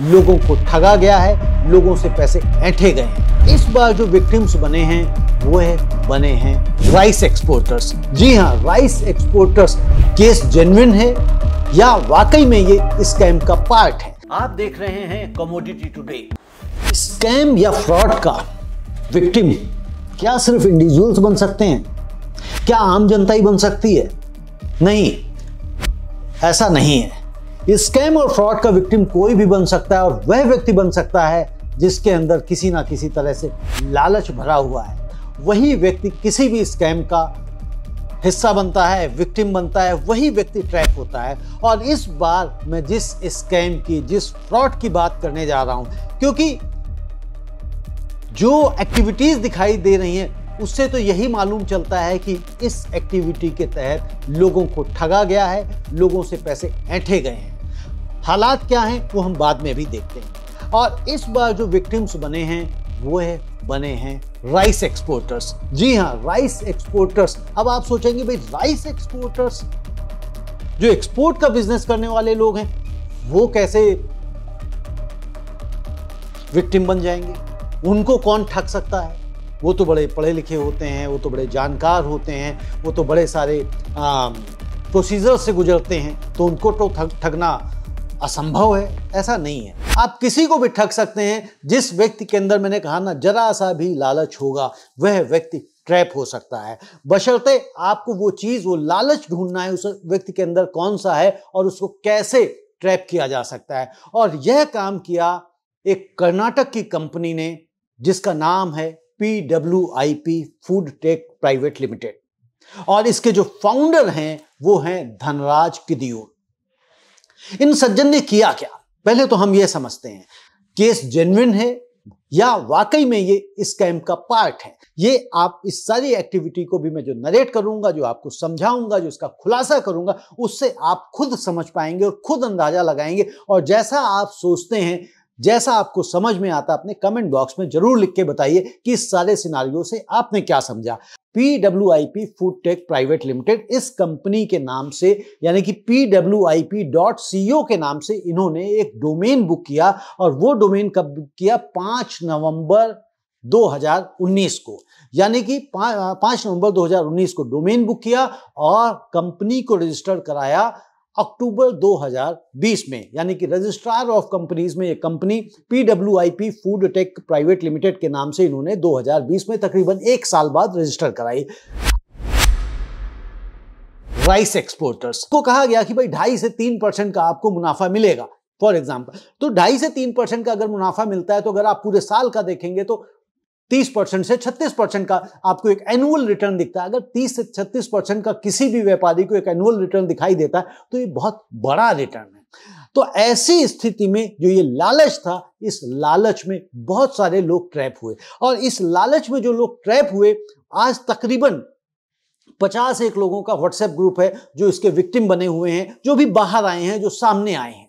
लोगों को ठगा गया है, लोगों से पैसे ऐंठे गए हैं। इस बार जो विक्टिम्स बने हैं वो बने हैं राइस एक्सपोर्टर्स। जी हाँ, राइस एक्सपोर्टर्स। केस जेन्युइन है या वाकई में ये स्कैम का पार्ट है? आप देख रहे हैं कमोडिटी टुडे। स्कैम या फ्रॉड का विक्टिम क्या सिर्फ इंडिविजुअल्स बन सकते हैं? क्या आम जनता ही बन सकती है? नहीं, ऐसा नहीं है। स्कैम और फ्रॉड का विक्टिम कोई भी बन सकता है, और वह व्यक्ति बन सकता है जिसके अंदर किसी ना किसी तरह से लालच भरा हुआ है। वही व्यक्ति किसी भी स्कैम का हिस्सा बनता है, विक्टिम बनता है, वही व्यक्ति ट्रैप होता है। और इस बार मैं जिस स्कैम की, जिस फ्रॉड की बात करने जा रहा हूं, क्योंकि जो एक्टिविटीज दिखाई दे रही हैं उससे तो यही मालूम चलता है कि इस एक्टिविटी के तहत लोगों को ठगा गया है, लोगों से पैसे ऐंठे गए हैं। हालात क्या हैं वो हम बाद में भी देखते हैं। और इस बार जो विक्टिम्स बने हैं वो बने हैं राइस एक्सपोर्टर्स। जी हाँ, राइस एक्सपोर्टर्स। अब आप सोचेंगे भाई राइस एक्सपोर्टर्स, जो एक्सपोर्ट का बिजनेस करने वाले लोग हैं, वो कैसे विक्टिम बन जाएंगे? उनको कौन ठग सकता है? वो तो बड़े पढ़े लिखे होते हैं, वो तो बड़े जानकार होते हैं, वो तो बड़े सारे प्रोसीजर से गुजरते हैं, तो उनको तो ठगना असंभव है। ऐसा नहीं है। आप किसी को भी ठग सकते हैं। जिस व्यक्ति के अंदर, मैंने कहा ना, जरा सा भी लालच होगा, वह व्यक्ति ट्रैप हो सकता है। बशर्ते आपको वो चीज, वो लालच ढूंढना है उस व्यक्ति के अंदर कौन सा है और उसको कैसे ट्रैप किया जा सकता है। और यह काम किया एक कर्नाटक की कंपनी ने, जिसका नाम है PWIP food tech private limited. और इसके जो फाउंडर हैं वो हैं धनराज किदियूर। इन सज्जन ने किया क्या, पहले तो हम ये समझते हैं। केस जेन्युइन है या वाकई में ये स्कैम का पार्ट है? ये आप इस सारी एक्टिविटी को भी मैं जो नरेट करूंगा, जो आपको समझाऊंगा, जो इसका खुलासा करूंगा, उससे आप खुद समझ पाएंगे और खुद अंदाजा लगाएंगे। और जैसा आप सोचते हैं, जैसा आपको समझ में आता, अपने कमेंट बॉक्स में जरूर लिख के बताइए कि इस सारे सिनारियो से आपने क्या समझा। PWIP food tech private limited, इस कंपनी के नाम से, यानी कि pwip.co के नाम से इन्होंने एक डोमेन बुक किया। और वो डोमेन कब बुक किया? 5 नवंबर 2019 को। यानी कि 5 नवंबर 2019 को डोमेन बुक किया और कंपनी को रजिस्टर कराया अक्टूबर 2020 में। यानी कि रजिस्ट्रार ऑफ कंपनीज में ये company PWIP food tech private limited के नाम से इन्होंने 2020 में तकरीबन 1 साल बाद रजिस्टर कराई। राइस एक्सपोर्टर्स को कहा गया कि भाई 2.5 से 3% का आपको मुनाफा मिलेगा। फॉर एग्जांपल, तो 2.5 से 3% का अगर मुनाफा मिलता है, तो अगर आप पूरे साल का देखेंगे तो 30% से 36% का आपको एक एनुअल रिटर्न दिखता है। अगर 30 से 36% का किसी भी व्यापारी को एक एनुअल रिटर्न दिखाई देता है तो ये बहुत बड़ा रिटर्न है। तो ऐसी स्थिति में जो ये लालच था, इस लालच में बहुत सारे लोग ट्रैप हुए। और इस लालच में जो लोग ट्रैप हुए, आज तकरीबन 51 लोगों का व्हाट्सएप ग्रुप है जो इसके विक्टिम बने हुए हैं, जो भी बाहर आए हैं, जो सामने आए हैं।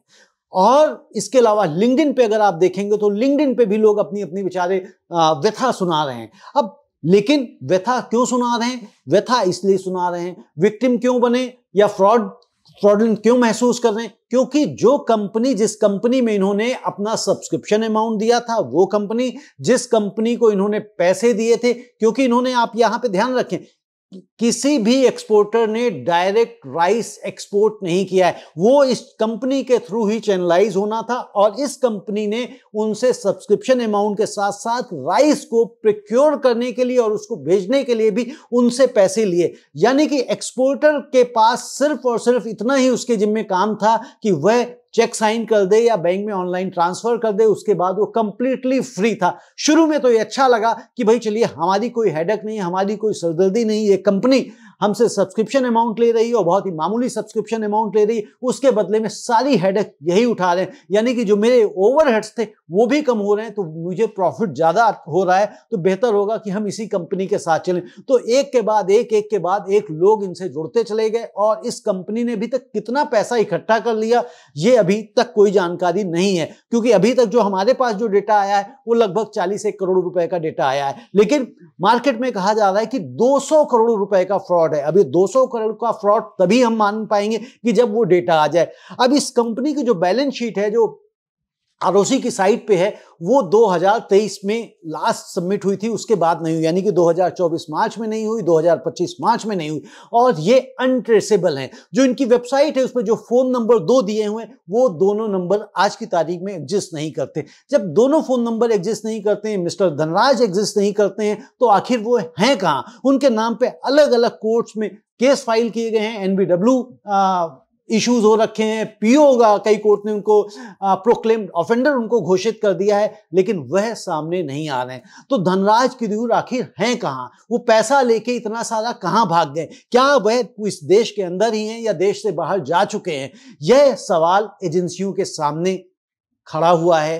और इसके अलावा लिंक्डइन पे अगर आप देखेंगे तो लिंक्डइन पे भी लोग अपनी अपनी बेचारे व्यथा सुना रहे हैं। अब लेकिन व्यथा क्यों सुना रहे हैं? व्यथा इसलिए सुना रहे हैं, विक्टिम क्यों बने या फ्रॉडलेंट क्यों महसूस कर रहे हैं? क्योंकि जो कंपनी, जिस कंपनी में इन्होंने अपना सब्सक्रिप्शन अमाउंट दिया था, वो कंपनी, जिस कंपनी को इन्होंने पैसे दिए थे, क्योंकि इन्होंने, आप यहां पे ध्यान रखें, किसी भी एक्सपोर्टर ने डायरेक्ट राइस एक्सपोर्ट नहीं किया है। वो इस कंपनी के थ्रू ही चैनलाइज होना था। और इस कंपनी ने उनसे सब्सक्रिप्शन अमाउंट के साथ साथ राइस को प्रोक्योर करने के लिए और उसको भेजने के लिए भी उनसे पैसे लिए। यानी कि एक्सपोर्टर के पास सिर्फ और सिर्फ इतना ही उसके जिम्मे काम था कि वह चेक साइन कर दे या बैंक में ऑनलाइन ट्रांसफर कर दे। उसके बाद वो कंप्लीटली फ्री था। शुरू में तो ये अच्छा लगा कि भाई चलिए, हमारी कोई हेडेक नहीं, हमारी कोई सरदर्दी नहीं, ये कंपनी हमसे सब्सक्रिप्शन अमाउंट ले रही है और बहुत ही मामूली सब्सक्रिप्शन अमाउंट ले रही है, उसके बदले में सारी हेडेक यही उठा रहे हैं। यानी कि जो मेरे ओवरहेड्स थे वो भी कम हो रहे हैं, तो मुझे प्रॉफिट ज्यादा हो रहा है, तो बेहतर होगा कि हम इसी कंपनी के साथ चलें। तो एक के बाद एक लोग इनसे जुड़ते चले गए। और इस कंपनी ने अभी तक कितना पैसा इकट्ठा कर लिया, ये अभी तक कोई जानकारी नहीं है। क्योंकि अभी तक जो हमारे पास जो डेटा आया है वो लगभग 41 करोड़ रुपए का डेटा आया है। लेकिन मार्केट में कहा जा रहा है कि 200 करोड़ रुपए का फ्रॉड है। अभी 200 करोड़ का फ्रॉड तभी हम मान पाएंगे कि जब वो डेटा आ जाए। अब इस कंपनी की जो बैलेंस शीट है, जो आरओसी की साइट पे है, वो 2023 में लास्ट सबमिट हुई थी, उसके बाद नहीं हुई, यानी कि 2024 मार्च में नहीं हुई, 2025 मार्च में नहीं हुई, और ये अनट्रेसेबल है। जो इनकी वेबसाइट है, उसमें जो फोन नंबर 2 दिए हुए हैं, वो दोनों नंबर आज की तारीख में एग्जिस्ट नहीं करते। जब दोनों फोन नंबर एग्जिस्ट नहीं करते हैं, मिस्टर धनराज एग्जिस्ट नहीं करते हैं, तो आखिर वो हैं कहां? उनके नाम पे अलग अलग कोर्ट्स में केस फाइल किए गए हैं, एनबीडब्ल्यू इश्यूज हो रखे हैं, पीओ का कई कोर्ट ने उनको प्रोक्लेम्ड ऑफेंडर उनको घोषित कर दिया है, लेकिन वह सामने नहीं आ रहे हैं। तो धनराज किदियूर आखिर हैं कहां? वो पैसा लेके इतना सारा कहां भाग गए? क्या वह इस देश के अंदर ही हैं या देश से बाहर जा चुके हैं? यह सवाल एजेंसियों के सामने खड़ा हुआ है,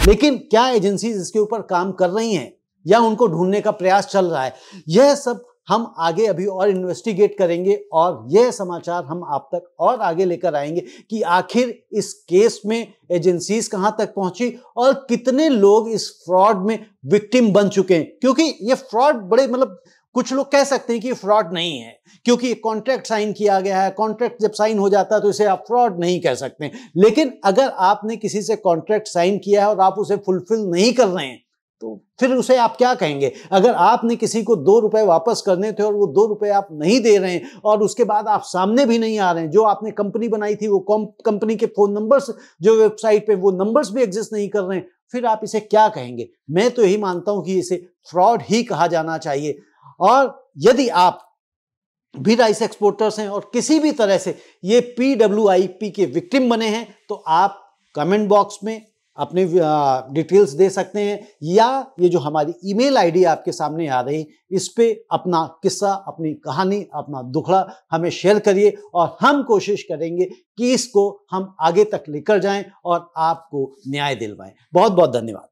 लेकिन क्या एजेंसी इसके ऊपर काम कर रही हैं या उनको ढूंढने का प्रयास चल रहा है? यह सब हम आगे अभी और इन्वेस्टिगेट करेंगे और यह समाचार हम आप तक और आगे लेकर आएंगे कि आखिर इस केस में एजेंसीज कहां तक पहुंची और कितने लोग इस फ्रॉड में विक्टिम बन चुके हैं। क्योंकि ये फ्रॉड बड़े, मतलब कुछ लोग कह सकते हैं कि फ्रॉड नहीं है क्योंकि कॉन्ट्रैक्ट साइन किया गया है, कॉन्ट्रैक्ट जब साइन हो जाता है तो इसे आप फ्रॉड नहीं कह सकते। लेकिन अगर आपने किसी से कॉन्ट्रैक्ट साइन किया है और आप उसे फुलफिल नहीं कर रहे हैं, तो फिर उसे आप क्या कहेंगे? अगर आपने किसी को 2 रुपए वापस करने थे और वो 2 रुपए आप नहीं दे रहे हैं और उसके बाद आप सामने भी नहीं आ रहे हैं, जो आपने कंपनी बनाई थी वो कंपनी के फोन नंबर्स जो वेबसाइट पे वो नंबर्स भी एग्जिस्ट नहीं कर रहे हैं, फिर आप इसे क्या कहेंगे? मैं तो यही मानता हूं कि इसे फ्रॉड ही कहा जाना चाहिए। और यदि आप भी राइस एक्सपोर्टर्स हैं और किसी भी तरह से ये PWIP के विक्टिम बने हैं, तो आप कमेंट बॉक्स में अपने डिटेल्स दे सकते हैं, या ये जो हमारी ईमेल आईडी आपके सामने आ रही, इस पे अपना किस्सा, अपनी कहानी, अपना दुखड़ा हमें शेयर करिए और हम कोशिश करेंगे कि इसको हम आगे तक लेकर जाएं और आपको न्याय दिलवाएं। बहुत बहुत धन्यवाद।